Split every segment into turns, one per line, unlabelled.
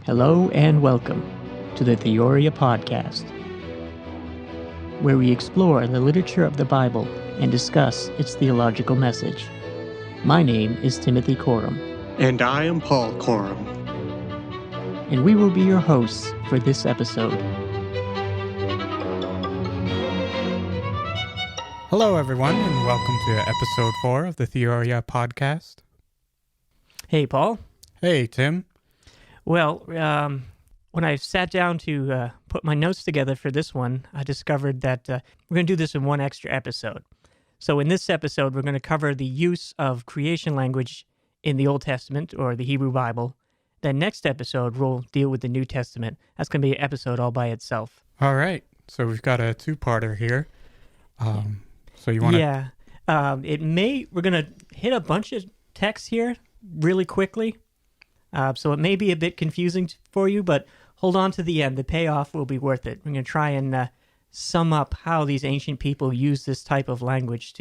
Hello and welcome to the Theoria Podcast, where we explore the literature of the Bible and discuss its theological message. My name is Timothy Coram.
And I am Paul Coram.
And we will be your hosts for this episode.
Hello, everyone, and welcome to episode 4 of the Theoria Podcast.
Hey, Paul.
Hey, Tim.
Well, when I sat down to put my notes together for this one, I discovered that we're going to do this in one extra episode. So in this episode, we're going to cover the use of creation language in the Old Testament or the Hebrew Bible. Then next episode, we'll deal with the New Testament. That's going to be an episode all by itself.
All right. So we've got a two-parter here. So you want to...
Yeah. We're going to hit a bunch of texts here really quickly. So it may be a bit confusing for you, but hold on to the end. The payoff will be worth it. We're going to try and sum up how these ancient people use this type of language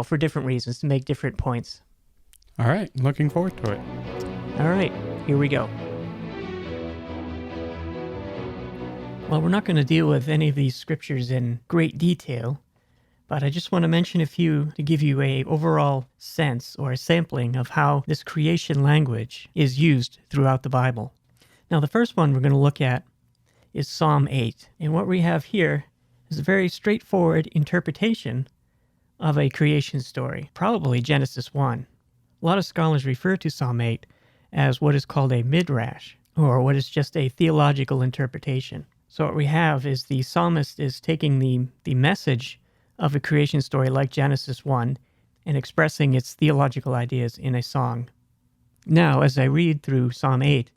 for different reasons, to make different points.
All right. Looking forward to it.
All right. Here we go. Well, we're not going to deal with any of these scriptures in great detail, but I just want to mention a few to give you a overall sense or a sampling of how this creation language is used throughout the Bible. Now, the first one we're going to look at is Psalm 8. And what we have here is a very straightforward interpretation of a creation story, probably Genesis 1. A lot of scholars refer to Psalm 8 as what is called a midrash, or what is just a theological interpretation. So what we have is the psalmist is taking the message of a creation story like Genesis 1 and expressing its theological ideas in a song. Now, as I read through Psalm 8,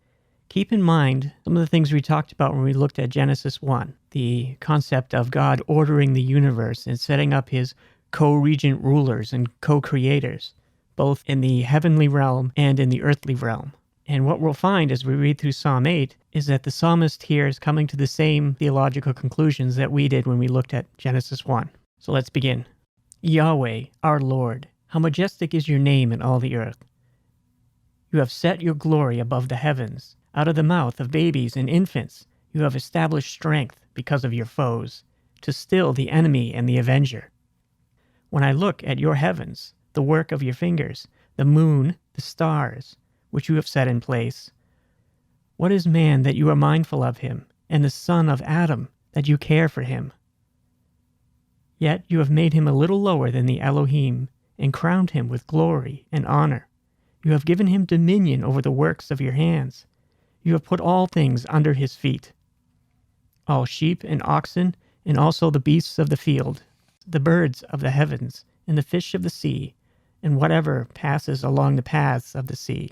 keep in mind some of the things we talked about when we looked at Genesis 1, the concept of God ordering the universe and setting up his co-regent rulers and co-creators, both in the heavenly realm and in the earthly realm. And what we'll find as we read through Psalm 8 is that the psalmist here is coming to the same theological conclusions that we did when we looked at Genesis 1. So let's begin. Yahweh, our Lord, how majestic is your name in all the earth. You have set your glory above the heavens. Out of the mouth of babies and infants, you have established strength because of your foes, to still the enemy and the avenger. When I look at your heavens, the work of your fingers, the moon, the stars, which you have set in place, what is man that you are mindful of him, and the son of Adam that you care for him? Yet you have made him a little lower than the Elohim, and crowned him with glory and honor. You have given him dominion over the works of your hands. You have put all things under his feet, all sheep and oxen, and also the beasts of the field, the birds of the heavens, and the fish of the sea, and whatever passes along the paths of the sea.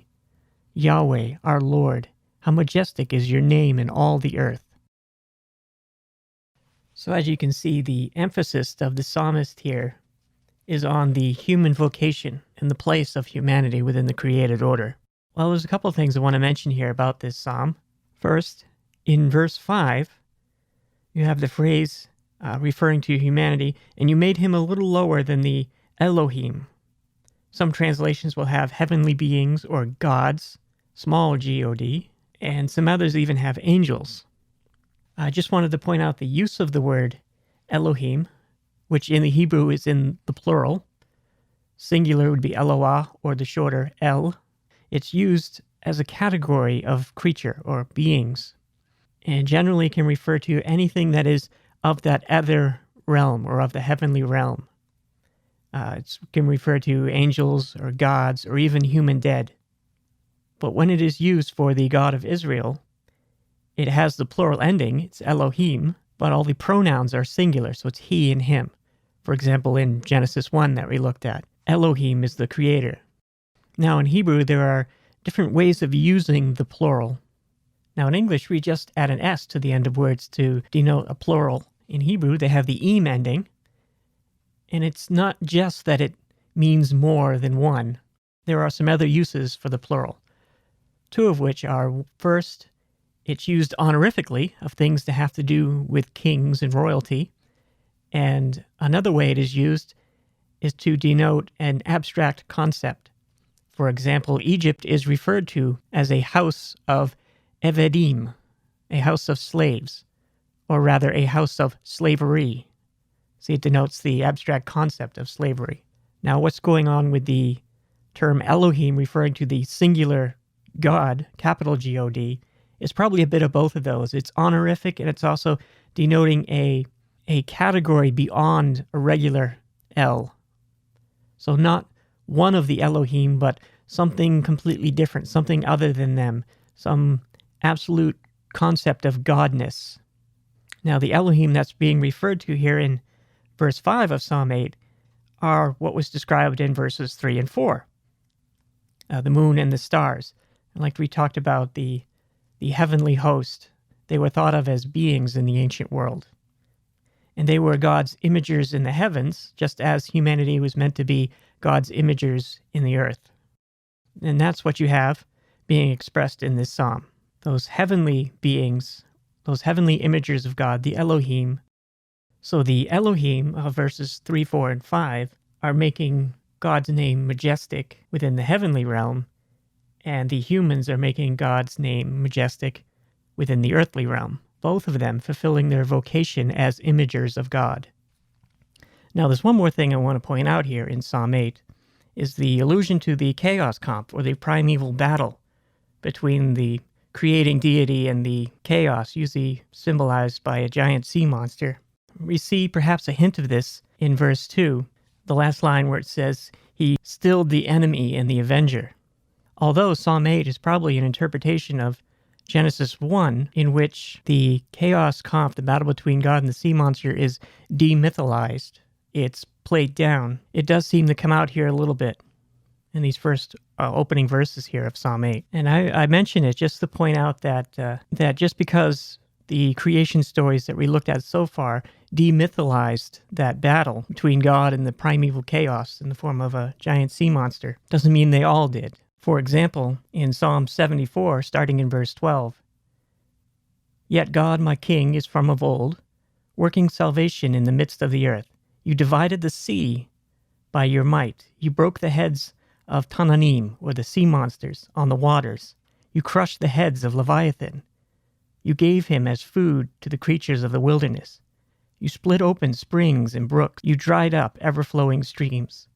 Yahweh, our Lord, how majestic is your name in all the earth. So as you can see, the emphasis of the psalmist here is on the human vocation and the place of humanity within the created order. Well, there's a couple of things I want to mention here about this psalm. First, in verse 5, you have the phrase referring to humanity, and you made him a little lower than the Elohim. Some translations will have heavenly beings or gods, small G-O-D, and some others even have angels. I just wanted to point out the use of the word Elohim, which in the Hebrew is in the plural. Singular would be Eloah, or the shorter El. It's used as a category of creature or beings, and generally can refer to anything that is of that other realm or of the heavenly realm. It can refer to angels or gods or even human dead. But when it is used for the God of Israel, it has the plural ending, it's Elohim, but all the pronouns are singular, so it's he and him. For example, in Genesis 1 that we looked at, Elohim is the creator. Now in Hebrew, there are different ways of using the plural. Now in English, we just add an S to the end of words to denote a plural. In Hebrew, they have the im ending, and it's not just that it means more than one. There are some other uses for the plural, two of which are, first, it's used honorifically of things that have to do with kings and royalty. And another way it is used is to denote an abstract concept. For example, Egypt is referred to as a house of Evedim, a house of slaves, or rather a house of slavery. See, it denotes the abstract concept of slavery. Now, what's going on with the term Elohim referring to the singular God, capital G-O-D, is probably a bit of both of those. It's honorific, and it's also denoting a category beyond a regular El. So not one of the Elohim, but something completely different, something other than them, some absolute concept of godness. Now, the Elohim that's being referred to here in verse 5 of Psalm 8 are what was described in verses 3 and 4, the moon and the stars. And like we talked about, the heavenly host, they were thought of as beings in the ancient world. And they were God's imagers in the heavens, just as humanity was meant to be God's imagers in the earth. And that's what you have being expressed in this psalm. Those heavenly beings, those heavenly imagers of God, the Elohim. So the Elohim of verses 3, 4, and 5 are making God's name majestic within the heavenly realm, and the humans are making God's name majestic within the earthly realm, both of them fulfilling their vocation as imagers of God. Now, there's one more thing I want to point out here in Psalm 8, is the allusion to the chaos comp, or the primeval battle between the creating deity and the chaos, usually symbolized by a giant sea monster. We see perhaps a hint of this in verse 2, the last line where it says, "He stilled the enemy and the avenger." Although Psalm 8 is probably an interpretation of Genesis 1, in which the chaos comp, the battle between God and the sea monster, is demytholized. It's played down. It does seem to come out here a little bit in these first opening verses here of Psalm 8. And I mention it just to point out that just because the creation stories that we looked at so far demytholized that battle between God and the primeval chaos in the form of a giant sea monster, doesn't mean they all did. For example, in Psalm 74, starting in verse 12, "Yet God, my King, is from of old, working salvation in the midst of the earth. You divided the sea by your might. You broke the heads of Tananim, or the sea monsters, on the waters. You crushed the heads of Leviathan. You gave him as food to the creatures of the wilderness. You split open springs and brooks. You dried up ever-flowing streams.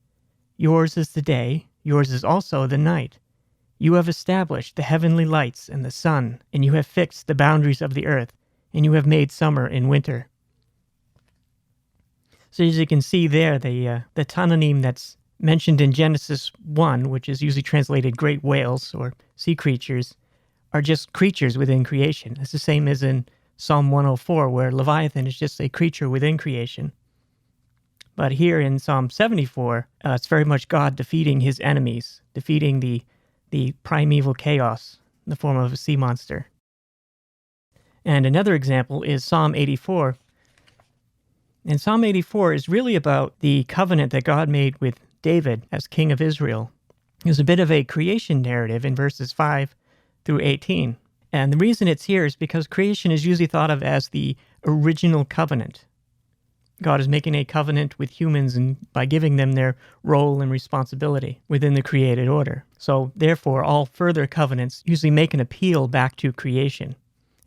Yours is the day, yours is also the night. You have established the heavenly lights and the sun, and you have fixed the boundaries of the earth, and you have made summer and winter." So as you can see there, the Tananim that's mentioned in Genesis 1, which is usually translated great whales or sea creatures, are just creatures within creation. It's the same as in Psalm 104, where Leviathan is just a creature within creation. But here in Psalm 74, it's very much God defeating his enemies, defeating the primeval chaos in the form of a sea monster. And another example is Psalm 84. And Psalm 84 is really about the covenant that God made with David as king of Israel. There's a bit of a creation narrative in verses 5 through 18. And the reason it's here is because creation is usually thought of as the original covenant. God is making a covenant with humans and by giving them their role and responsibility within the created order. So therefore, all further covenants usually make an appeal back to creation.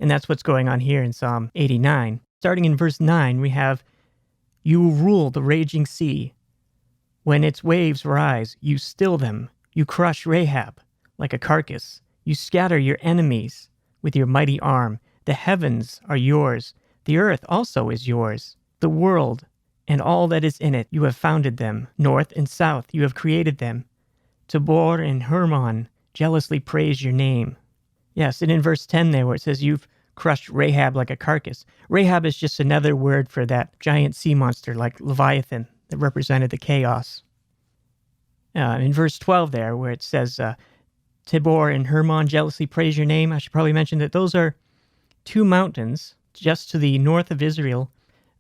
And that's what's going on here in Psalm 89. Starting in verse 9, we have, "You rule the raging sea. When its waves rise, you still them. You crush Rahab like a carcass. You scatter your enemies with your mighty arm. The heavens are yours. The earth also is yours. The world and all that is in it, you have founded them. North and south, you have created them. Tabor and Hermon jealously praise your name." Yes, and in verse 10 there where it says you've crushed Rahab like a carcass. Rahab is just another word for that giant sea monster like Leviathan that represented the chaos. In verse 12 there where it says Tabor and Hermon jealously praise your name, I should probably mention that those are two mountains just to the north of Israel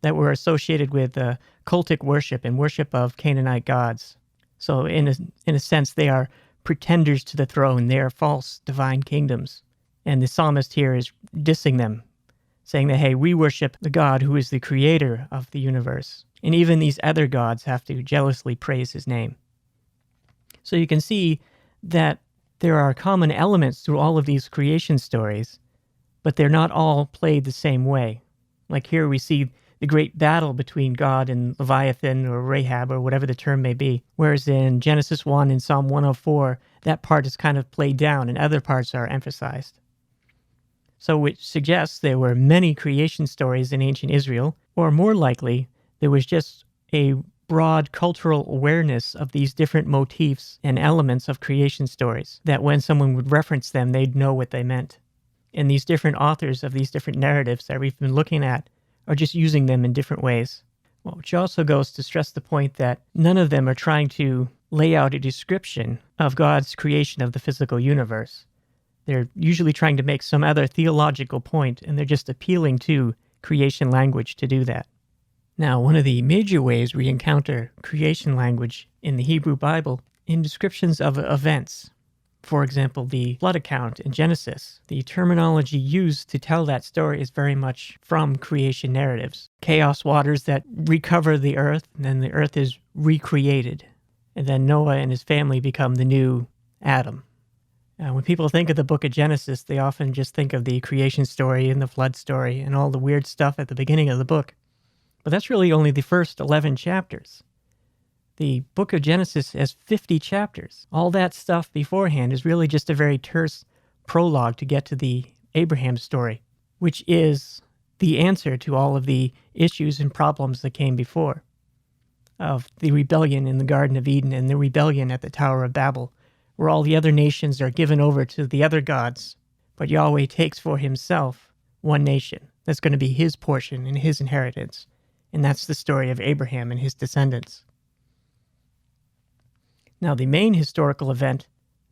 that were associated with cultic worship and worship of Canaanite gods. So in a sense, they are pretenders to the throne. They are false divine kingdoms. And the psalmist here is dissing them, saying that, hey, we worship the God who is the creator of the universe. And even these other gods have to jealously praise his name. So you can see that there are common elements through all of these creation stories but they're not all played the same way. Like here we see the great battle between God and Leviathan or Rahab or whatever the term may be, whereas in Genesis 1 and Psalm 104, that part is kind of played down and other parts are emphasized. So which suggests there were many creation stories in ancient Israel, or more likely, there was just a broad cultural awareness of these different motifs and elements of creation stories, that when someone would reference them, they'd know what they meant. And these different authors of these different narratives that we've been looking at are just using them in different ways. Well, which also goes to stress the point that none of them are trying to lay out a description of God's creation of the physical universe. They're usually trying to make some other theological point, and they're just appealing to creation language to do that. Now, one of the major ways we encounter creation language in the Hebrew Bible in descriptions of events. For example, the flood account in Genesis. The terminology used to tell that story is very much from creation narratives. Chaos waters that recover the earth, and then the earth is recreated. And then Noah and his family become the new Adam. When people think of the book of Genesis, they often just think of the creation story and the flood story and all the weird stuff at the beginning of the book. But that's really only the first 11 chapters. The book of Genesis has 50 chapters. All that stuff beforehand is really just a very terse prologue to get to the Abraham story, which is the answer to all of the issues and problems that came before, of the rebellion in the Garden of Eden and the rebellion at the Tower of Babel, where all the other nations are given over to the other gods, but Yahweh takes for himself one nation. That's going to be his portion and his inheritance. And that's the story of Abraham and his descendants. Now, the main historical event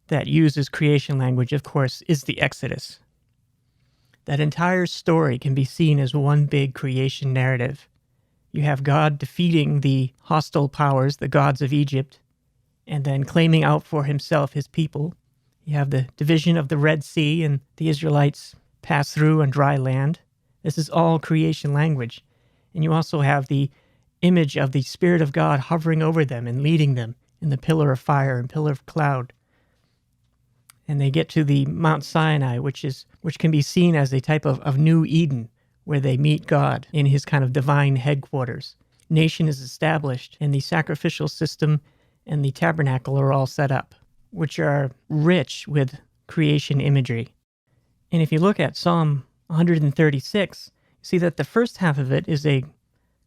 that uses creation language, of course, is the Exodus. That entire story can be seen as one big creation narrative. You have God defeating the hostile powers, the gods of Egypt, and then claiming out for himself his people. You have the division of the Red Sea, and the Israelites pass through on dry land. This is all creation language. And you also have the image of the Spirit of God hovering over them and leading them in the pillar of fire and pillar of cloud. And they get to the Mount Sinai, which can be seen as a type of New Eden, where they meet God in his kind of divine headquarters. Nation is established, and the sacrificial system and the tabernacle are all set up, which are rich with creation imagery. And if you look at Psalm 136, you see that the first half of it is a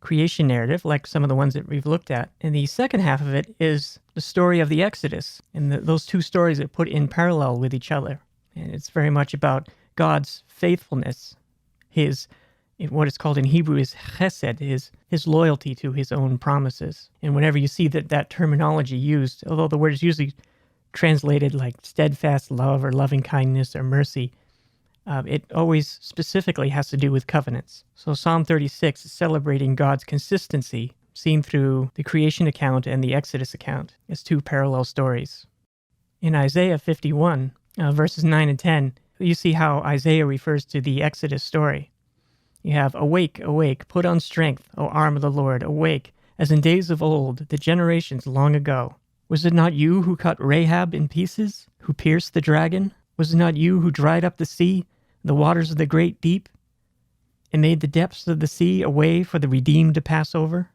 creation narrative, like some of the ones that we've looked at. And the second half of it is the story of the Exodus. And those two stories are put in parallel with each other. And it's very much about God's faithfulness, what is called in Hebrew is chesed, his loyalty to his own promises. And whenever you see that terminology used, although the word is usually translated like steadfast love or loving kindness or mercy, it always specifically has to do with covenants. So Psalm 36 is celebrating God's consistency seen through the creation account and the Exodus account as two parallel stories. In Isaiah 51, verses 9 and 10, you see how Isaiah refers to the Exodus story. You have, "Awake, awake, put on strength, O arm of the Lord, awake, as in days of old, the generations long ago. Was it not you who cut Rahab in pieces, who pierced the dragon? Was it not you who dried up the sea, the waters of the great deep, and made the depths of the sea a way for the redeemed to pass over?"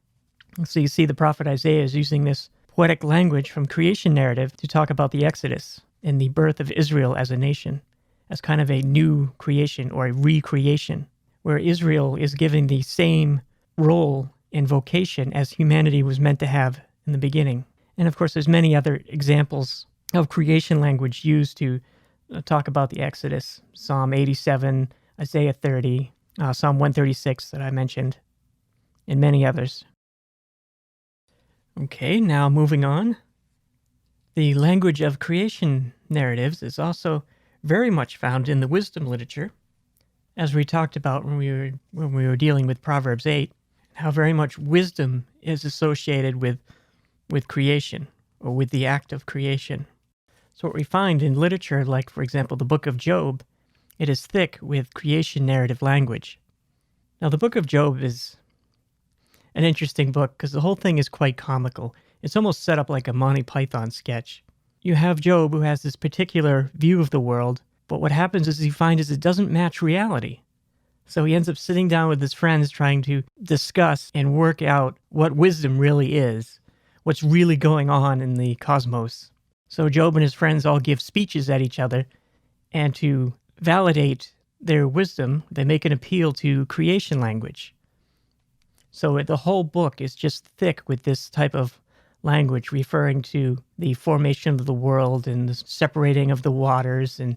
So you see the prophet Isaiah is using this poetic language from creation narrative to talk about the Exodus and the birth of Israel as a nation, as kind of a new creation or a recreation, where Israel is given the same role and vocation as humanity was meant to have in the beginning. And of course, there's many other examples of creation language used to talk about the Exodus. Psalm 87, Isaiah 30, Psalm 136 that I mentioned, and many others. Okay, now moving on. The language of creation narratives is also very much found in the wisdom literature, as we talked about when we were dealing with Proverbs 8, how very much wisdom is associated with creation, or with the act of creation. So what we find in literature, like, for example, the book of Job, it is thick with creation narrative language. Now, the book of Job is an interesting book because the whole thing is quite comical. It's almost set up like a Monty Python sketch. You have Job, who has this particular view of the world, But what happens is he finds it doesn't match reality. So he ends up sitting down with his friends trying to discuss and work out what wisdom really is, what's really going on in the cosmos. So Job and his friends all give speeches at each other, and to validate their wisdom, they make an appeal to creation language. So the whole book is just thick with this type of language referring to the formation of the world and the separating of the waters, and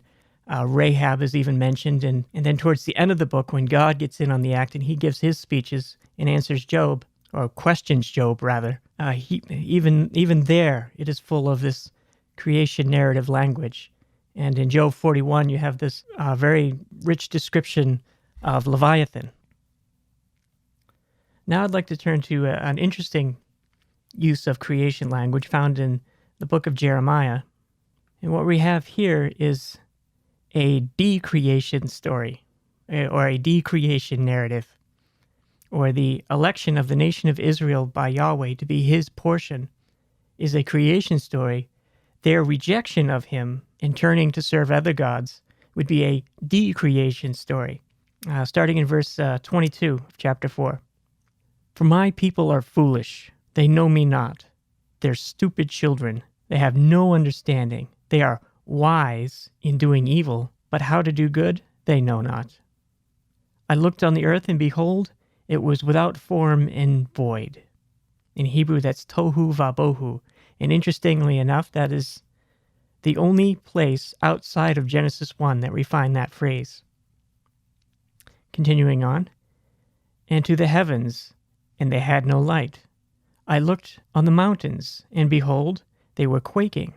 Rahab is even mentioned. And then towards the end of the book, when God gets in on the act and he gives his speeches and answers Job, or questions Job rather, even there it is full of this creation narrative language. And in Job 41, you have this very rich description of Leviathan. Now I'd like to turn to an interesting use of creation language found in the book of Jeremiah. And what we have here is a decreation story, or a decreation narrative, or the election of the nation of Israel by Yahweh to be his portion is a creation story. Their rejection of him and turning to serve other gods would be a decreation story. Starting in verse 22 of chapter 4. For my people are foolish. They know me not. They're stupid children. They have no understanding. They are wise in doing evil, but how to do good they know not. I looked on the earth, and behold, it was without form and void. In Hebrew, that's tohu vabohu. And interestingly enough, that is the only place outside of Genesis 1 that we find that phrase. Continuing on. And to the heavens, and they had no light. I looked on the mountains, and behold, they were quaking,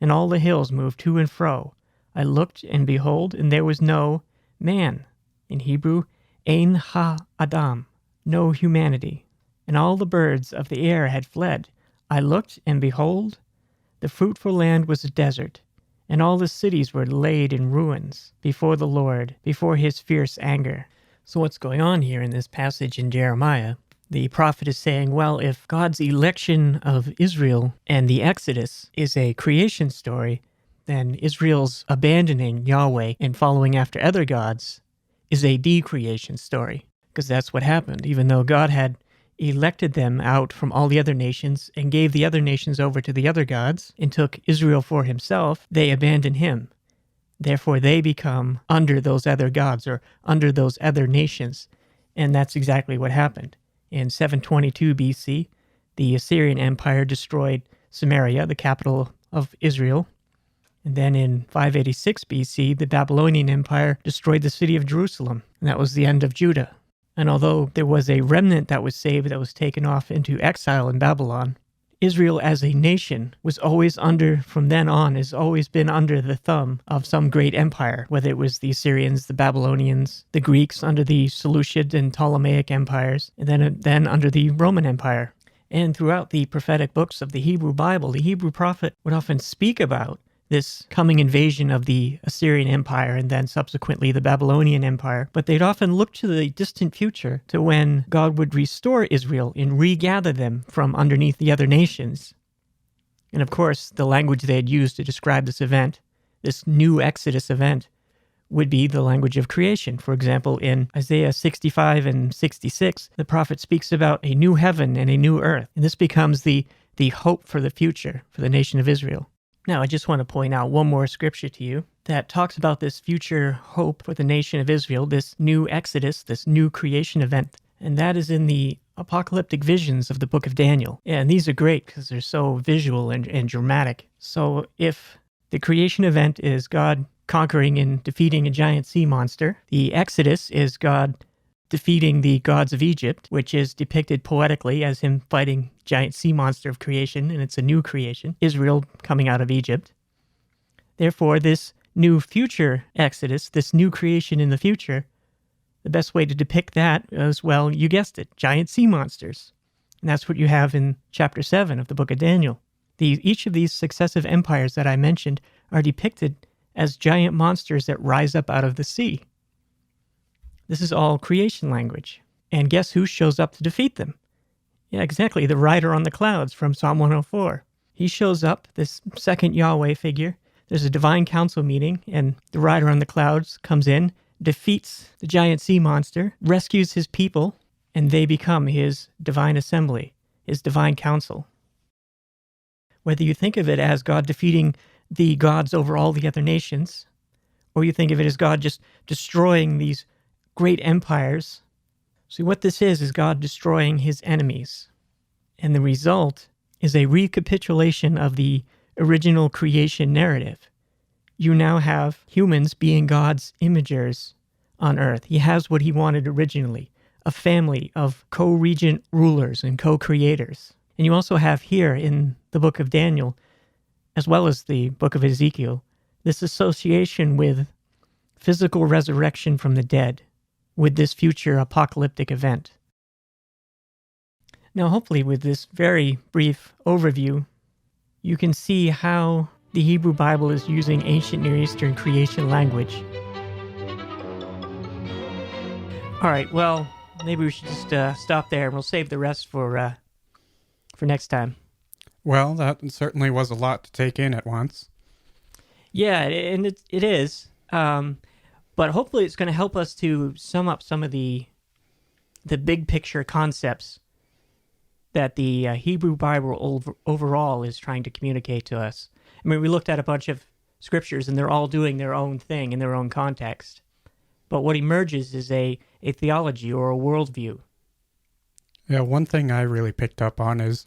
and all the hills moved to and fro. I looked, and behold, and there was no man. In Hebrew, ein ha-adam, no humanity. And all the birds of the air had fled. I looked, and behold, the fruitful land was a desert, and all the cities were laid in ruins before the Lord, before his fierce anger. So what's going on here in this passage in Jeremiah? The prophet is saying, well, if God's election of Israel and the Exodus is a creation story, then Israel's abandoning Yahweh and following after other gods is a decreation story, because that's what happened. Even though God had elected them out from all the other nations and gave the other nations over to the other gods and took Israel for himself, they abandoned him. Therefore, they become under those other gods or under those other nations. And that's exactly what happened. In 722 BC, the Assyrian Empire destroyed Samaria, the capital of Israel. And then in 586 BC, the Babylonian Empire destroyed the city of Jerusalem. And that was the end of Judah. And although there was a remnant that was saved that was taken off into exile in Babylon, Israel as a nation was always under, from then on, has always been under the thumb of some great empire, whether it was the Assyrians, the Babylonians, the Greeks under the Seleucid and Ptolemaic empires, and then under the Roman Empire. And throughout the prophetic books of the Hebrew Bible, the Hebrew prophet would often speak about this coming invasion of the Assyrian Empire and then subsequently the Babylonian Empire. But they'd often look to the distant future to when God would restore Israel and regather them from underneath the other nations. And of course, the language they had used to describe this event, this new Exodus event, would be the language of creation. For example, in Isaiah 65 and 66, the prophet speaks about a new heaven and a new earth. And this becomes the hope for the future for the nation of Israel. Now, I just want to point out one more scripture to you that talks about this future hope for the nation of Israel, this new Exodus, this new creation event, and that is in the apocalyptic visions of the book of Daniel. And these are great because they're so visual and dramatic. So if the creation event is God conquering and defeating a giant sea monster, the Exodus is God defeating the gods of Egypt, which is depicted poetically as him fighting giant sea monster of creation, and it's a new creation, Israel coming out of Egypt. Therefore, this new future Exodus, this new creation in the future, the best way to depict that is, well, you guessed it, giant sea monsters. And that's what you have in chapter 7 of the book of Daniel. Each of these successive empires that I mentioned are depicted as giant monsters that rise up out of the sea. This is all creation language. And guess who shows up to defeat them? Yeah, exactly, the rider on the clouds from Psalm 104. He shows up, this second Yahweh figure, There's a divine council meeting, and the rider on the clouds comes in, defeats the giant sea monster, rescues his people, and they become his divine assembly, his divine council. Whether you think of it as God defeating the gods over all the other nations, or you think of it as God just destroying these great empires. See, what this is God destroying his enemies. And the result is a recapitulation of the original creation narrative. You now have humans being God's imagers on earth. He has what he wanted originally, a family of co-regent rulers and co-creators. And you also have here in the book of Daniel, as well as the book of Ezekiel, this association with physical resurrection from the dead, with this future apocalyptic event. Now, hopefully with this very brief overview, you can see how the Hebrew Bible is using ancient Near Eastern creation language. All right, well, maybe we should just stop there, and we'll save the rest for next time.
Well, that certainly was a lot to take in at once.
Yeah, and it is. But hopefully it's going to help us to sum up some of the big picture concepts that the Hebrew Bible overall is trying to communicate to us. I mean, we looked at a bunch of scriptures, and they're all doing their own thing in their own context. But what emerges is a theology or a worldview.
Yeah, one thing I really picked up on is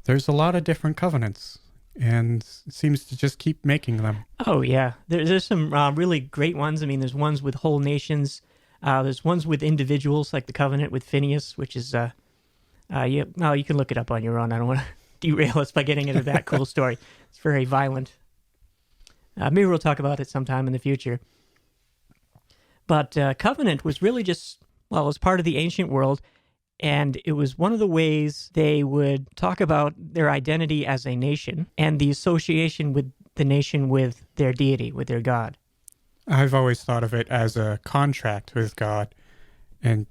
there's a lot of different covenants, and it seems to just keep making them.
Oh, yeah. There's some really great ones. I mean, there's ones with whole nations. There's ones with individuals, like the covenant with Phineas, which is, you can look it up on your own. I don't want to derail us by getting into that cool story. It's very violent. Maybe we'll talk about it sometime in the future. But covenant was really just, well, it was part of the ancient world, and it was one of the ways they would talk about their identity as a nation and the association with the nation with their deity, with their God.
I've always thought of it as a contract with God, and,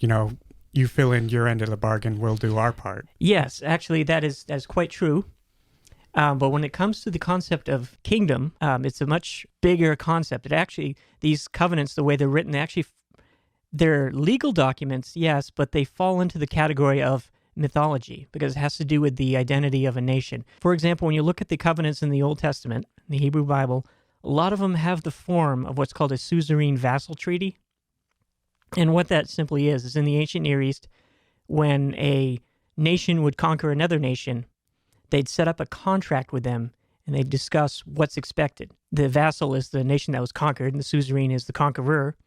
you fill in your end of the bargain, we'll do our part.
Yes, actually, that's quite true. But when it comes to the concept of kingdom, it's a much bigger concept. It actually, these covenants, the way they're written, they're legal documents, yes, but they fall into the category of mythology because it has to do with the identity of a nation. For example, when you look at the covenants in the Old Testament, the Hebrew Bible, a lot of them have the form of what's called a suzerain vassal treaty. And what that simply is in the ancient Near East, when a nation would conquer another nation, they'd set up a contract with them, and they'd discuss what's expected. The vassal is the nation that was conquered, and the suzerain is the conqueror.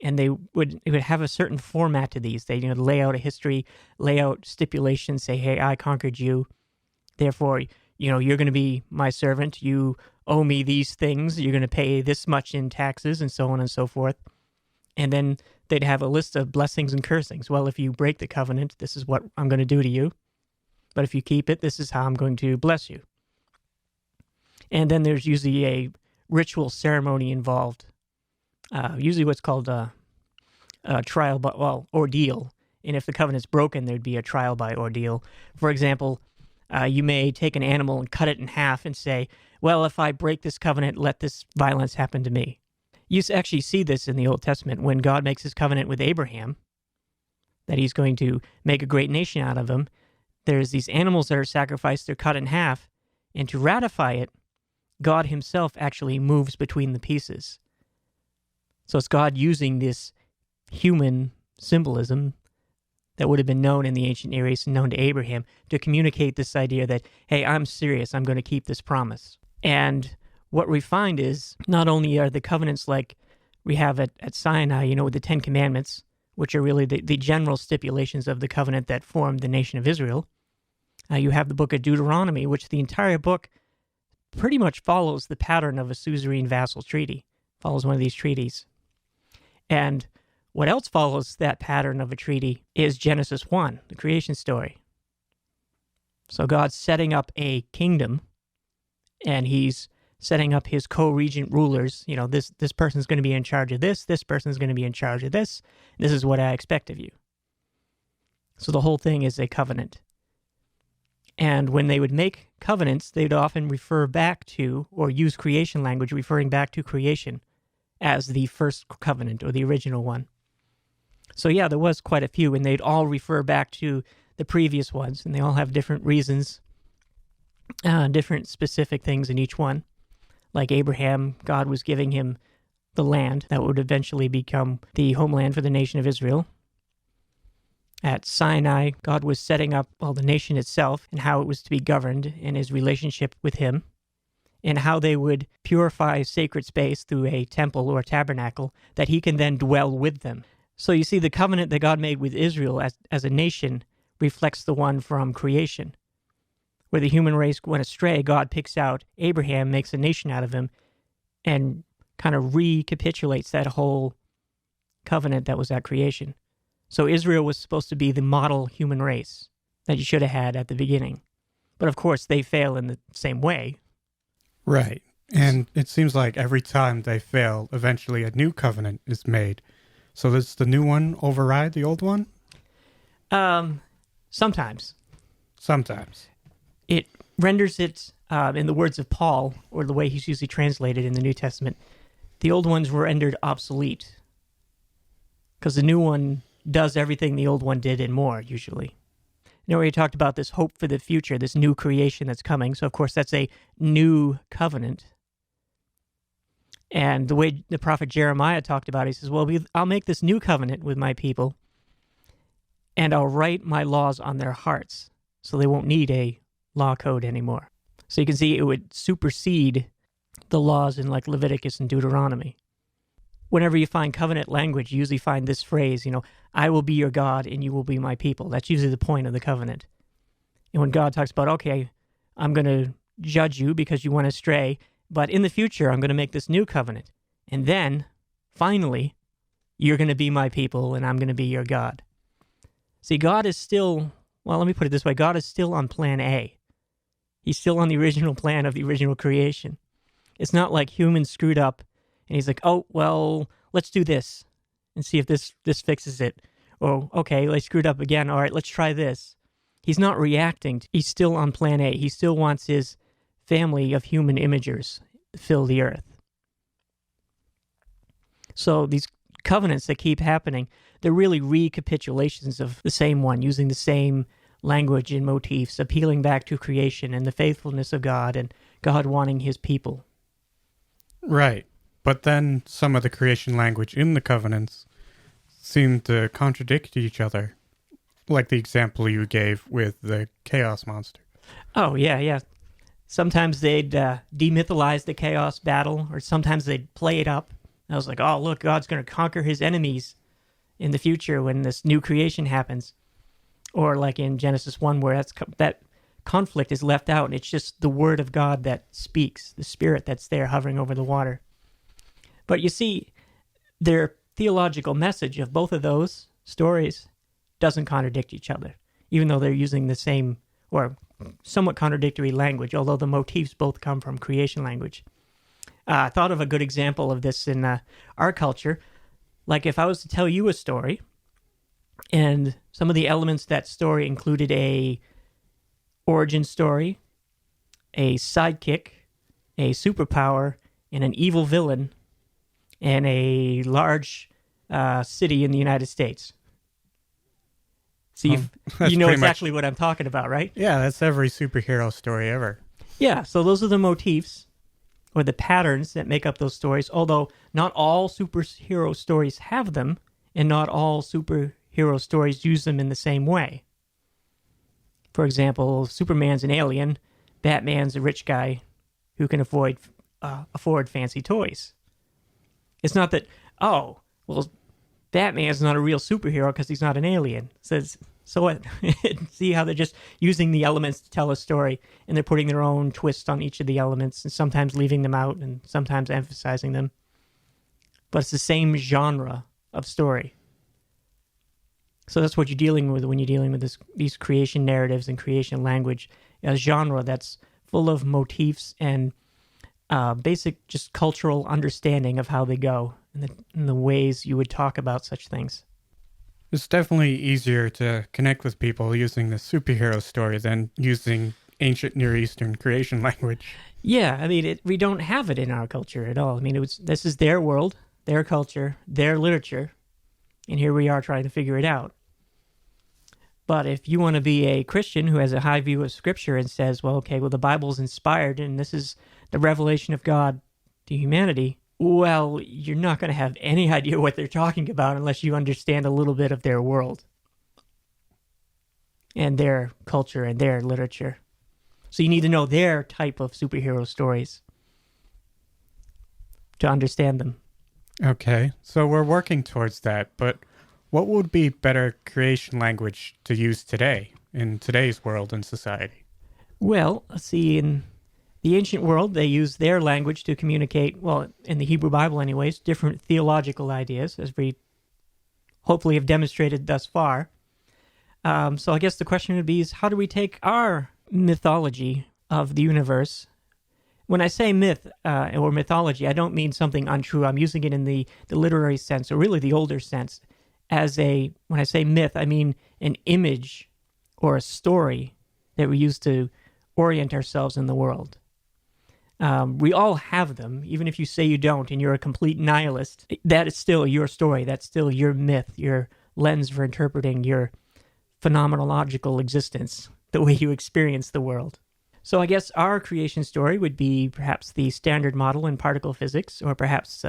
And it would have a certain format to these. They lay out a history, lay out stipulations, say, hey, I conquered you. Therefore, you're going to be my servant. You owe me these things. You're going to pay this much in taxes, and so on and so forth. And then they'd have a list of blessings and cursings. Well, if you break the covenant, this is what I'm going to do to you. But if you keep it, this is how I'm going to bless you. And then there's usually a ritual ceremony involved. Usually what's called a trial by, ordeal. And if the covenant's broken, there'd be a trial by ordeal. For example, you may take an animal and cut it in half and say, well, if I break this covenant, let this violence happen to me. You actually see this in the Old Testament when God makes his covenant with Abraham, that he's going to make a great nation out of him. There's these animals that are sacrificed, they're cut in half, and to ratify it, God himself actually moves between the pieces. So it's God using this human symbolism that would have been known in the ancient Near East and known to Abraham to communicate this idea that, hey, I'm serious, I'm going to keep this promise. And what we find is not only are the covenants like we have at Sinai, with the Ten Commandments, which are really the general stipulations of the covenant that formed the nation of Israel. You have the book of Deuteronomy, which the entire book pretty much follows the pattern of a suzerain vassal treaty, follows one of these treaties. And what else follows that pattern of a treaty is Genesis 1, the creation story. So God's setting up a kingdom, and he's setting up his co-regent rulers. This person's going to be in charge of this person's going to be in charge of this is what I expect of you. So the whole thing is a covenant. And when they would make covenants, they'd often refer back to, or use creation language referring back to creation as the first covenant or the original one. So yeah, there was quite a few, and they'd all refer back to the previous ones, and they all have different reasons, different specific things in each one. Like Abraham, God was giving him the land that would eventually become the homeland for the nation of Israel. At Sinai, God was setting up, the nation itself and how it was to be governed in his relationship with him, and how they would purify sacred space through a temple or tabernacle that he can then dwell with them. So you see, the covenant that God made with Israel as a nation reflects the one from creation. Where the human race went astray, God picks out Abraham, makes a nation out of him, and kind of recapitulates that whole covenant that was at creation. So Israel was supposed to be the model human race that you should have had at the beginning. But of course, they fail in the same way.
Right. And it seems like every time they fail, eventually a new covenant is made. So does the new one override the old one?
Sometimes.
Sometimes.
It renders it, in the words of Paul, or the way he's usually translated in the New Testament, the old ones were rendered obsolete. Because the new one does everything the old one did and more, usually. You know, where he talked about this hope for the future, this new creation that's coming. So, of course, that's a new covenant. And the way the prophet Jeremiah talked about it, he says, well, I'll make this new covenant with my people, and I'll write my laws on their hearts, so they won't need a law code anymore. So you can see it would supersede the laws in like Leviticus and Deuteronomy. Whenever you find covenant language, you usually find this phrase, I will be your God and you will be my people. That's usually the point of the covenant. And when God talks about, okay, I'm going to judge you because you went astray, but in the future, I'm going to make this new covenant. And then, finally, you're going to be my people and I'm going to be your God. See, God is still, let me put it this way. God is still on plan A. He's still on the original plan of the original creation. It's not like humans screwed up and he's like, let's do this and see if this fixes it. Or, okay, I screwed up again. All right, let's try this. He's not reacting. He's still on plan A. He still wants his family of human imagers to fill the earth. So these covenants that keep happening, they're really recapitulations of the same one, using the same language and motifs, appealing back to creation and the faithfulness of God and God wanting his people.
Right. But then some of the creation language in the covenants seem to contradict each other, like the example you gave with the chaos monster.
Oh, yeah. Sometimes they'd demythalize the chaos battle, or sometimes they'd play it up. I was like, oh, look, God's going to conquer his enemies in the future when this new creation happens. Or like in Genesis 1, where that conflict is left out, and it's just the word of God that speaks, the spirit that's there hovering over the water. But you see, their theological message of both of those stories doesn't contradict each other, even though they're using the same or somewhat contradictory language, although the motifs both come from creation language. I thought of a good example of this in our culture. Like if I was to tell you a story, and some of the elements of that story included a origin story, a sidekick, a superpower, and an evil villain, and a large city in the United States. So you know exactly what I'm talking about, right?
Yeah, that's every superhero story ever.
Yeah, so those are the motifs or the patterns that make up those stories, although not all superhero stories have them, and not all superhero stories use them in the same way. For example, Superman's an alien, Batman's a rich guy who can afford fancy toys. It's not that, Batman's not a real superhero because he's not an alien. So what? See how they're just using the elements to tell a story, and they're putting their own twist on each of the elements, and sometimes leaving them out, and sometimes emphasizing them. But it's the same genre of story. So that's what you're dealing with when you're dealing with these creation narratives and creation language, a genre that's full of motifs and basic just cultural understanding of how they go and the ways you would talk about such things.
It's definitely easier to connect with people using the superhero story than using ancient Near Eastern creation language.
Yeah, I mean, we don't have it in our culture at all. I mean, this is their world, their culture, their literature, and here we are trying to figure it out. But if you want to be a Christian who has a high view of Scripture and says, well, okay, well, the Bible's inspired and this is the revelation of God to humanity, well, you're not going to have any idea what they're talking about unless you understand a little bit of their world and their culture and their literature. So you need to know their type of superhero stories to understand them.
Okay, so we're working towards that, but what would be better creation language to use today, in today's world and society?
Well, let's see, in the ancient world, they used their language to communicate, well, in the Hebrew Bible anyways, different theological ideas, as we hopefully have demonstrated thus far. So I guess the question would be is how do we take our mythology of the universe? When I say myth or mythology, I don't mean something untrue. I'm using it in the literary sense, or really the older sense. When I say myth, I mean an image or a story that we use to orient ourselves in the world. We all have them, even if you say you don't and you're a complete nihilist. That is still your story. That's still your myth, your lens for interpreting your phenomenological existence, the way you experience the world. So I guess our creation story would be perhaps the Standard Model in particle physics, or perhaps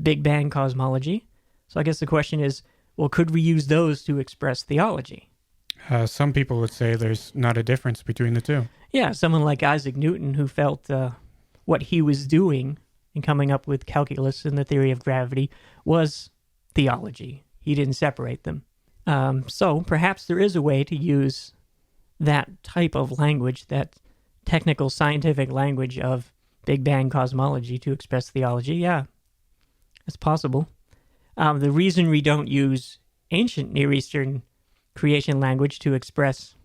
Big Bang cosmology. So I guess the question is, well, could we use those to express theology?
Some people would say there's not a difference between the two.
Yeah, someone like Isaac Newton, who felt what he was doing in coming up with calculus and the theory of gravity was theology. He didn't separate them. So perhaps there is a way to use that type of language, that technical scientific language of Big Bang cosmology to express theology. Yeah, it's possible. The reason we don't use ancient Near Eastern creation language to express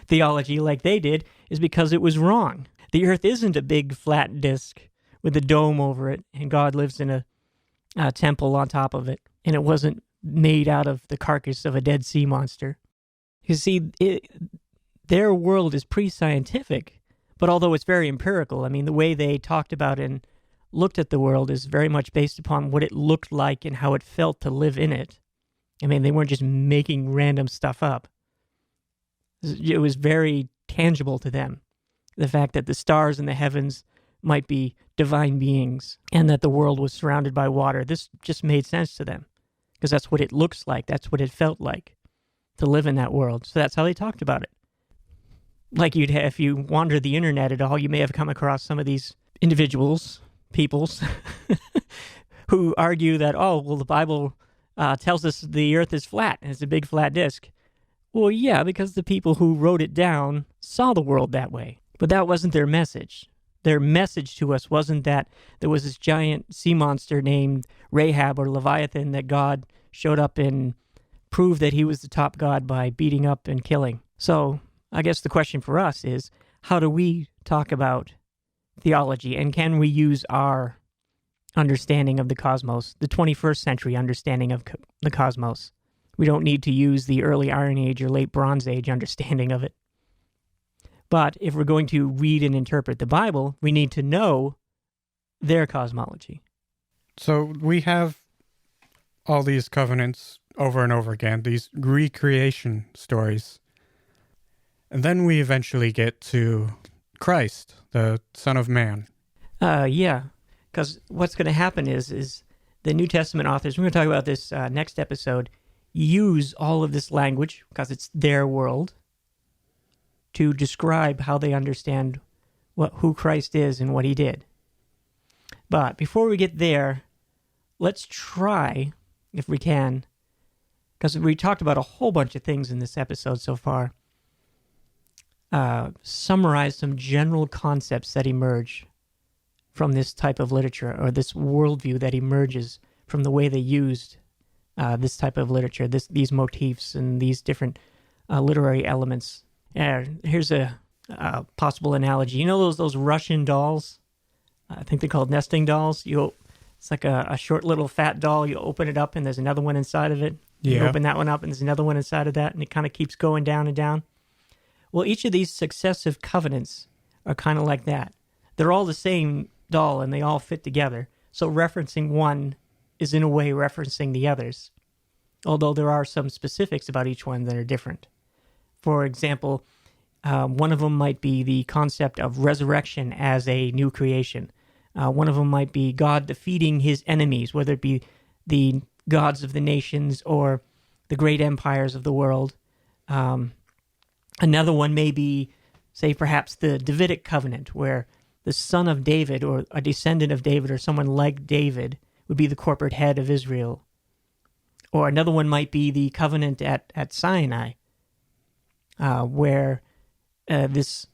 theology like they did is because it was wrong. The earth isn't a big flat disk with a dome over it, and God lives in a temple on top of it, and it wasn't made out of the carcass of a dead sea monster. You see, their world is pre-scientific, but although it's very empirical, I mean, the way they talked about and looked at the world is very much based upon what it looked like and how it felt to live in it. I mean, they weren't just making random stuff up. It was very tangible to them. The fact that the stars in the heavens might be divine beings and that the world was surrounded by water, this just made sense to them because that's what it looks like. That's what it felt like to live in that world. So that's how they talked about it. Like you'd have, if you wander the internet at all, you may have come across some of these individuals, peoples, who argue that, oh, well, the Bible tells us the earth is flat and it's a big flat disk. Well, yeah, because the people who wrote it down saw the world that way. But that wasn't their message. Their message to us wasn't that there was this giant sea monster named Rahab or Leviathan that God showed up and proved that he was the top god by beating up and killing. So I guess the question for us is, how do we talk about theology, and can we use our understanding of the cosmos, the 21st century understanding of the cosmos? We don't need to use the early Iron Age or late Bronze Age understanding of it. But if we're going to read and interpret the Bible, we need to know their cosmology.
So we have all these covenants over and over again, these recreation stories. And then we eventually get to Christ, the Son of Man.
Yeah, because what's going to happen is the New Testament authors, we're going to talk about this next episode, use all of this language, because it's their world, to describe how they understand who Christ is and what he did. But before we get there, let's try, if we can, because we talked about a whole bunch of things in this episode so far, summarize some general concepts that emerge from this type of literature, or this worldview that emerges from the way they used this type of literature, these motifs and these different literary elements. Here's a possible analogy. You know those Russian dolls? I think they're called nesting dolls. It's like a short little fat doll. You open it up and there's another one inside of it. You
Yeah.
open that one up and there's another one inside of that, and it kind of keeps going down and down. Well, each of these successive covenants are kind of like that. They're all the same doll and they all fit together. So referencing one is in a way referencing the others, although there are some specifics about each one that are different. For example, one of them might be the concept of resurrection as a new creation. One of them might be God defeating his enemies, whether it be the gods of the nations or the great empires of the world. Another one may be, say, perhaps the Davidic covenant, where the son of David or a descendant of David or someone like David would be the corporate head of Israel. Or another one might be the covenant at Sinai, where this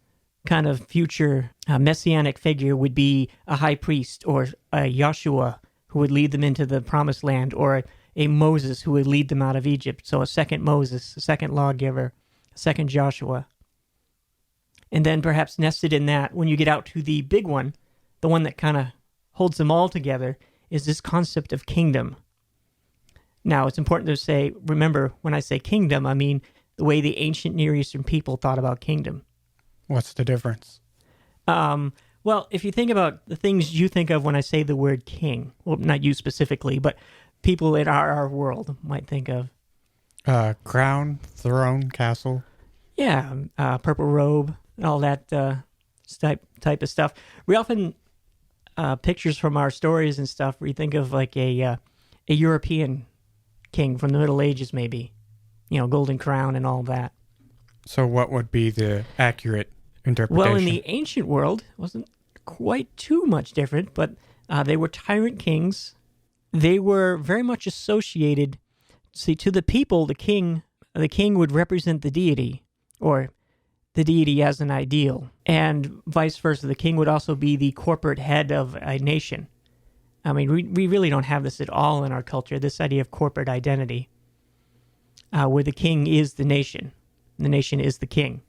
kind of future messianic figure would be a high priest or a Joshua who would lead them into the promised land, or a Moses who would lead them out of Egypt. So a second Moses, a second lawgiver, a second Joshua. And then perhaps nested in that, when you get out to the big one, the one that kind of holds them all together, is this concept of kingdom. Now, it's important to say, remember, when I say kingdom, I mean the way the ancient Near Eastern people thought about kingdom.
What's the difference?
Well, if you think about the things you think of when I say the word king, well, not you specifically, but people in our world might think of.
Crown, throne, castle.
Yeah, purple robe, all that type of stuff. We often pictures from our stories and stuff where you think of like a European king from the Middle Ages, maybe, golden crown and all that.
So what would be the accurate interpretation?
Well, in the ancient world, it wasn't quite too much different, but they were tyrant kings. They were very much associated. See, to the people, the king would represent the deity, or the deity as an ideal, and vice versa. The king would also be the corporate head of a nation. I mean, we really don't have this at all in our culture, this idea of corporate identity, where the king is the nation, and the nation is the king.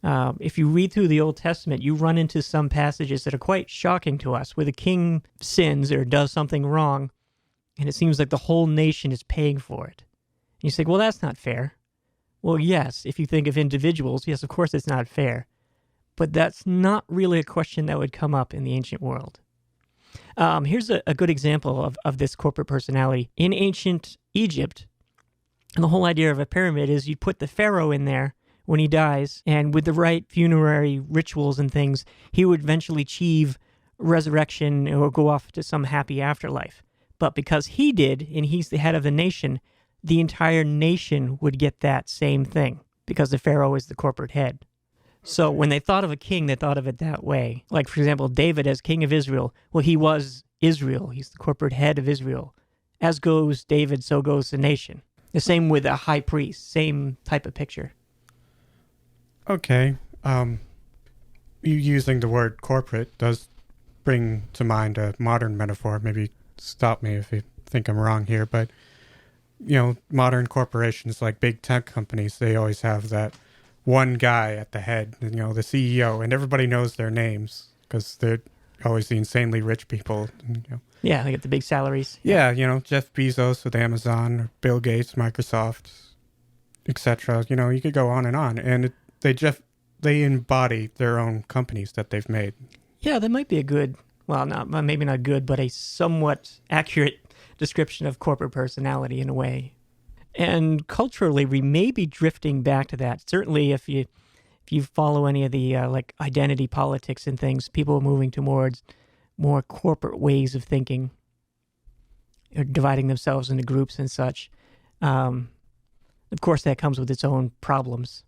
If you read through the Old Testament, you run into some passages that are quite shocking to us, where the king sins or does something wrong, and it seems like the whole nation is paying for it. And you say, well, that's not fair. Well, yes, if you think of individuals, yes, of course it's not fair. But that's not really a question that would come up in the ancient world. Here's a good example of this corporate personality. In ancient Egypt, and the whole idea of a pyramid is you put the pharaoh in there when he dies, and with the right funerary rituals and things, he would eventually achieve resurrection or go off to some happy afterlife. But because he did, and he's the head of the nation, the entire nation would get that same thing, because the pharaoh is the corporate head. So when they thought of a king, they thought of it that way. Like, for example, David as king of Israel. Well, he was Israel. He's the corporate head of Israel. As goes David, so goes the nation. The same with a high priest. Same type of picture.
Okay. You using the word corporate does bring to mind a modern metaphor. Maybe stop me if you think I'm wrong here, but modern corporations like big tech companies, they always have that one guy at the head, the CEO, and everybody knows their names because they're always the insanely rich people.
Yeah, they get the big salaries.
Yeah, Jeff Bezos with Amazon, or Bill Gates, Microsoft, etc. You could go on, and they embody their own companies that they've made. Yeah,
that might be a good, maybe not good, but a somewhat accurate description of corporate personality in a way. And culturally, we may be drifting back to that. Certainly, if you follow any of the identity politics and things, people are moving towards more corporate ways of thinking, or dividing themselves into groups and such. Of course, that comes with its own problems.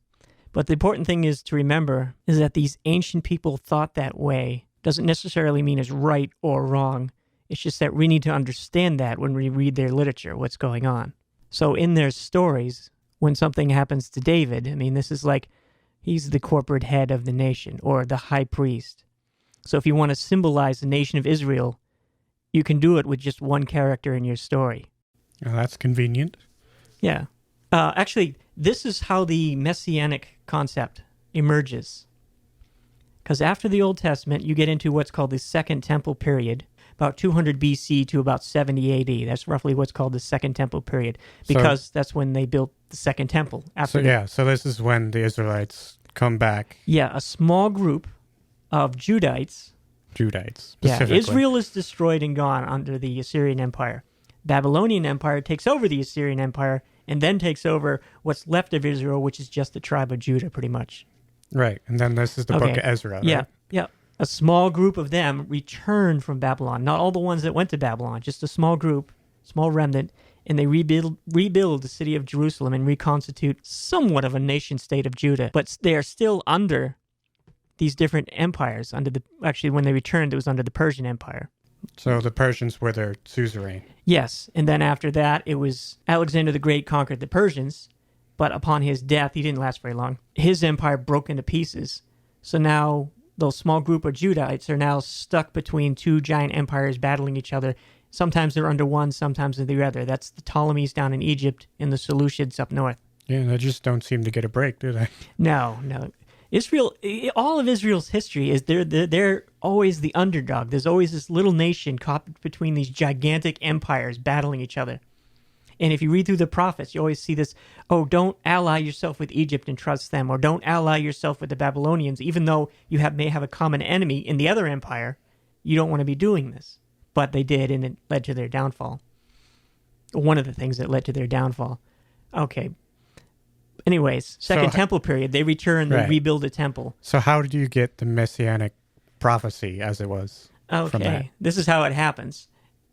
But the important thing is to remember is that these ancient people thought that way. Doesn't necessarily mean it's right or wrong. It's just that we need to understand that when we read their literature, what's going on. So in their stories, when something happens to David, this is like he's the corporate head of the nation, or the high priest. So if you want to symbolize the nation of Israel, you can do it with just one character in your story.
Oh, that's convenient.
Yeah. Actually, this is how the messianic concept emerges. Because after the Old Testament, you get into what's called the Second Temple period. about 200 BC to about 70 AD. That's roughly what's called the Second Temple period, because that's when they built the Second Temple.
So this is when the Israelites come back.
Yeah, a small group of Judites specifically. Israel is destroyed and gone under the Assyrian Empire. Babylonian Empire takes over the Assyrian Empire and then takes over what's left of Israel, which is just the tribe of Judah, pretty much.
Right, and then this is the book of Ezra, right?
Yeah. A small group of them returned from Babylon. Not all the ones that went to Babylon, just a small group, small remnant, and they rebuild the city of Jerusalem and reconstitute somewhat of a nation-state of Judah. But they are still under these different empires. Actually, when they returned, it was under the Persian Empire.
So the Persians were their suzerain.
Yes, and then after that, it was Alexander the Great conquered the Persians, but upon his death, he didn't last very long. His empire broke into pieces. So now those small group of Judites are now stuck between two giant empires battling each other. Sometimes they're under one, sometimes under the other. That's the Ptolemies down in Egypt and the Seleucids up north.
Yeah, they just don't seem to get a break, do they?
No. Israel, all of Israel's history is they're always the underdog. There's always this little nation caught between these gigantic empires battling each other. And if you read through the prophets, you always see this, don't ally yourself with Egypt and trust them, or don't ally yourself with the Babylonians, even though you may have a common enemy in the other empire. You don't want to be doing this. But they did, and it led to their downfall. One of the things that led to their downfall. Okay. Anyways, Second Temple period, they return, they rebuild a temple.
So how did you get the Messianic prophecy as it was from that?
This is how it happens.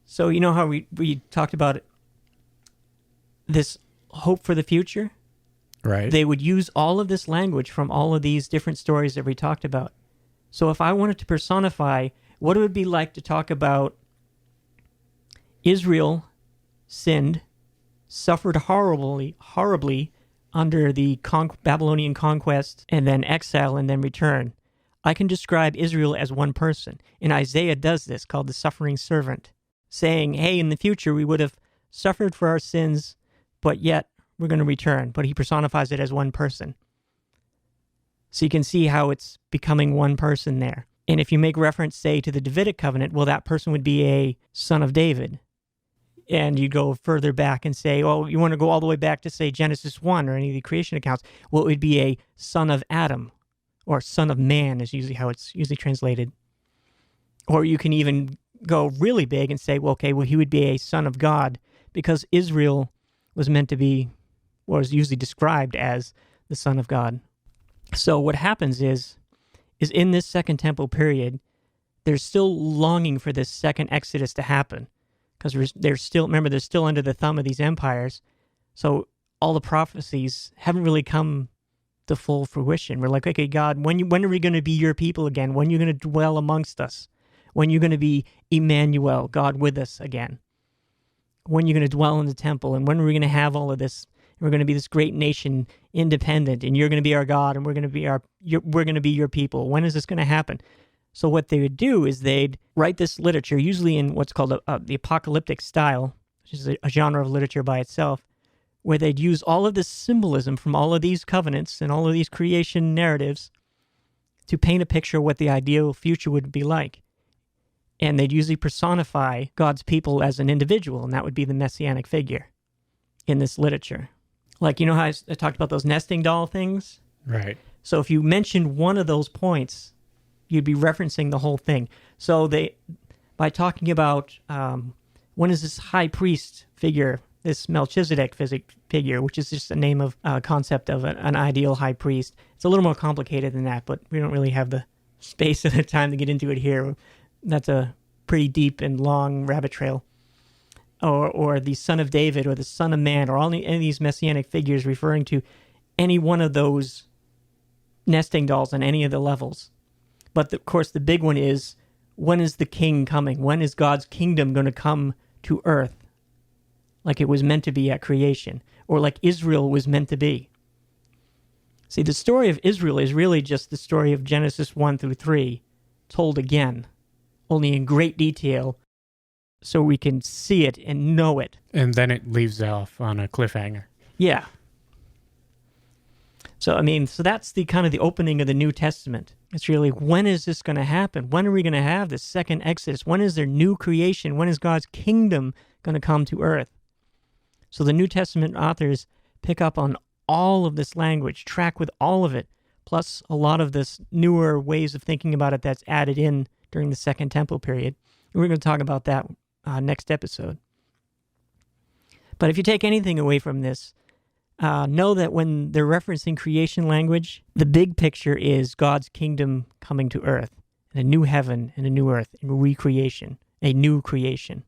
So you know how we talked about this hope for the future?
Right.
They would use all of this language from all of these different stories that we talked about. So if I wanted to personify what it would be like to talk about Israel sinned, suffered horribly under the Babylonian conquest, and then exile, and then return, I can describe Israel as one person. And Isaiah does this, called the suffering servant, saying, hey, in the future we would have suffered for our sins, but yet we're going to return. But he personifies it as one person. So you can see how it's becoming one person there. And if you make reference, say, to the Davidic covenant, well, that person would be a son of David. And you go further back and say, you want to go all the way back to, say, Genesis 1 or any of the creation accounts. Well, it would be a son of Adam, or son of man is usually how it's usually translated. Or you can even go really big and say, he would be a son of God, because Israel was meant to be, or is usually described as the son of God. So what happens is in this Second Temple period, they're still longing for this second Exodus to happen. Because they're still under the thumb of these empires. So all the prophecies haven't really come to full fruition. We're like, okay, God, when are we going to be your people again? When are you going to dwell amongst us? When are you going to be Emmanuel, God with us again? When are you going to dwell in the temple? And when are we going to have all of this? We're going to be this great nation, independent, and you're going to be our God, and we're going to be your people. When is this going to happen? So what they would do is they'd write this literature, usually in what's called the apocalyptic style, which is a genre of literature by itself, where they'd use all of this symbolism from all of these covenants and all of these creation narratives to paint a picture of what the ideal future would be like. And they'd usually personify God's people as an individual, and that would be the messianic figure in this literature. Like, you know how I talked about those nesting doll things?
Right.
So if you mentioned one of those points, you'd be referencing the whole thing. So by talking about when is this high priest figure, this Melchizedek figure, which is just a name of concept of an ideal high priest. It's a little more complicated than that, but we don't really have the space or the time to get into it here. That's a pretty deep and long rabbit trail. Or the son of David, or the son of man, or any of these messianic figures referring to any one of those nesting dolls on any of the levels. But of course, the big one is, when is the king coming? When is God's kingdom going to come to earth? Like it was meant to be at creation, or like Israel was meant to be. See, the story of Israel is really just the story of Genesis 1 through 3, told again, only in great detail, so we can see it and know it.
And then it leaves off on a cliffhanger.
Yeah. So that's the kind of the opening of the New Testament. It's really, when is this going to happen? When are we going to have this second Exodus? When is there new creation? When is God's kingdom going to come to earth? So the New Testament authors pick up on all of this language, track with all of it, plus a lot of this newer ways of thinking about it that's added in during the Second Temple period. And we're going to talk about that next episode. But if you take anything away from this, know that when they're referencing creation language, the big picture is God's kingdom coming to earth, and a new heaven and a new earth, and recreation, a new creation.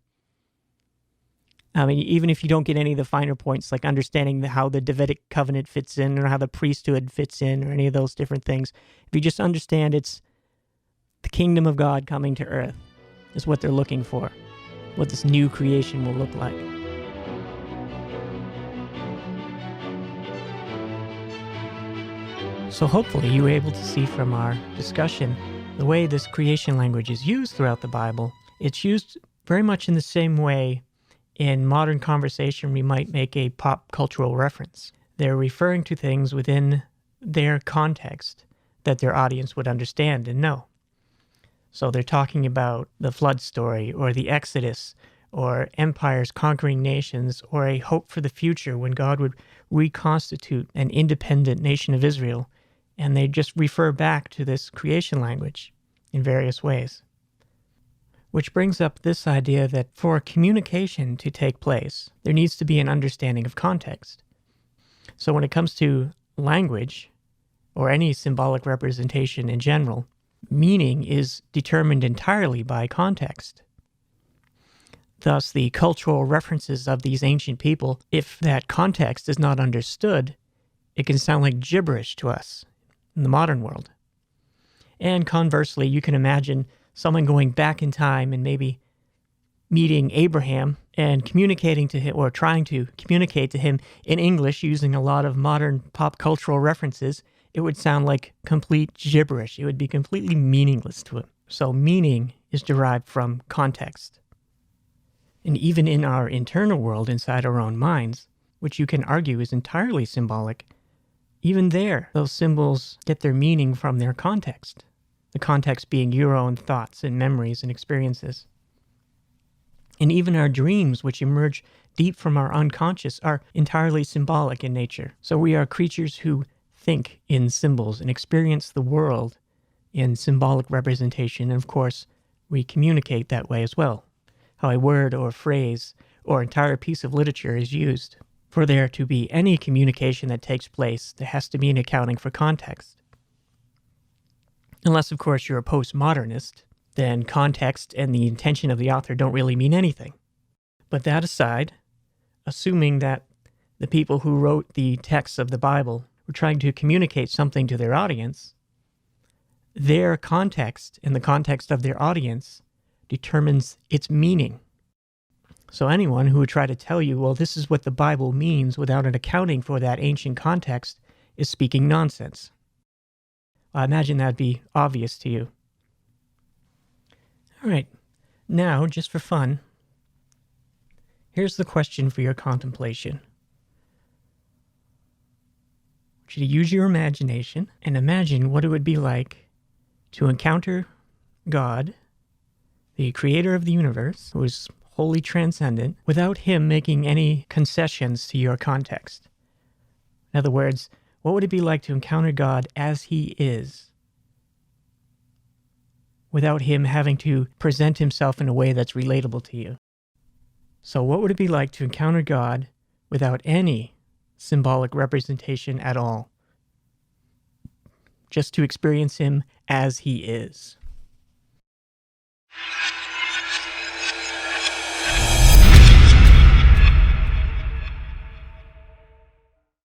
I mean, even if you don't get any of the finer points, like understanding how the Davidic covenant fits in, or how the priesthood fits in, or any of those different things, if you just understand it's the kingdom of God coming to earth is what they're looking for, what this new creation will look like. So hopefully you were able to see from our discussion the way this creation language is used throughout the Bible. It's used very much in the same way in modern conversation we might make a pop cultural reference. They're referring to things within their context that their audience would understand and know. So they're talking about the flood story, or the Exodus, or empires conquering nations, or a hope for the future when God would reconstitute an independent nation of Israel. And they just refer back to this creation language in various ways. Which brings up this idea that for communication to take place, there needs to be an understanding of context. So when it comes to language, or any symbolic representation in general, meaning is determined entirely by context. Thus, the cultural references of these ancient people, if that context is not understood, it can sound like gibberish to us in the modern world. And conversely, you can imagine someone going back in time and maybe meeting Abraham and communicating to him, or trying to communicate to him in English using a lot of modern pop cultural references. It would sound like complete gibberish. It would be completely meaningless to him. So meaning is derived from context. And even in our internal world, inside our own minds, which you can argue is entirely symbolic, even there, those symbols get their meaning from their context. The context being your own thoughts and memories and experiences. And even our dreams, which emerge deep from our unconscious, are entirely symbolic in nature. So we are creatures who think in symbols and experience the world in symbolic representation. And of course, we communicate that way as well. How a word or phrase or entire piece of literature is used. For there to be any communication that takes place, there has to be an accounting for context. Unless, of course, you're a postmodernist, then context and the intention of the author don't really mean anything. But that aside, assuming that the people who wrote the texts of the Bible were trying to communicate something to their audience, their context and the context of their audience determines its meaning. So anyone who would try to tell you, well, this is what the Bible means without an accounting for that ancient context is speaking nonsense. I imagine that'd be obvious to you. All right, now, just for fun, here's the question for your contemplation. I want you to use your imagination and imagine what it would be like to encounter God, the creator of the universe, who is wholly transcendent, without him making any concessions to your context. In other words, what would it be like to encounter God as he is, without him having to present himself in a way that's relatable to you? So what would it be like to encounter God without any symbolic representation at all? Just to experience him as he is.